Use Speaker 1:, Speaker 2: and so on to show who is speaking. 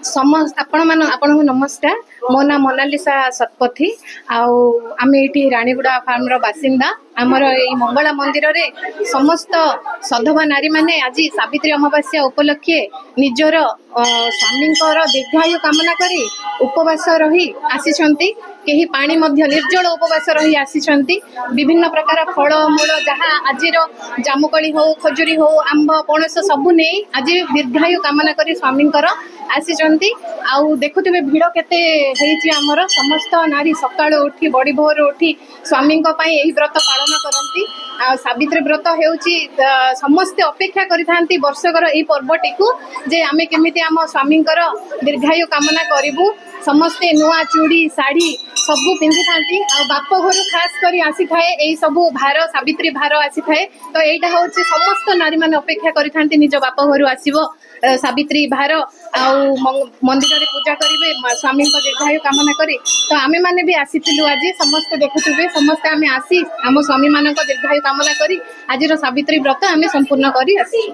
Speaker 1: समस्त आपण नमस्कार। मो ना मोनालिसा सतपथी आमे ये रानीगुड़ा फार्म बासिंदा। आमर ये मंगला मंदिर रे समस्त सधवा नारी माने आज सावित्री अमावास्या उपलक्षे निजर स्वामी दीर्घायु कामना करी उपवास रही आसी केही पानी मध्य निर्जल उपवास रही आसी विभिन्न प्रकार फल मूल जहाँ आज जामुकली हो खजुरी हो आंब पणस सबू नहीं आज दीर्घायु कामना करी स्वामी आसी देखुवे भिड़ केते आमर समस्त नारी सकाळ उठी बड़ी भोर उठी स्वामी यही व्रत पालन करती। सावित्री व्रत हेउची समस्ते अपेक्षा करिथांती वर्षकर एही पर्वटी को जे आमे केमिति आम स्वामी दीर्घायु कामना करिबु। समस्ते नुआ चूड़ी साड़ी सबू पिंधि थांती बाप घर खास करी आसी थाए एही सबू भार सावित्री भार आसी थाए। तो एटा होची समस्त नारी माने अपेक्षा करिथांती निज बाप घर आसीबो सावित्री भार मंदिर रे पूजा करिवे स्वामी दीर्घायु कामना करी। तो आमे माने भी आसीथिलु आज समस्त देखुथिबे समस्त आमे आसी आम स्वामी मानक दीर्घायु कामना करी आज सावित्री व्रत आमे संपूर्ण करी आसी।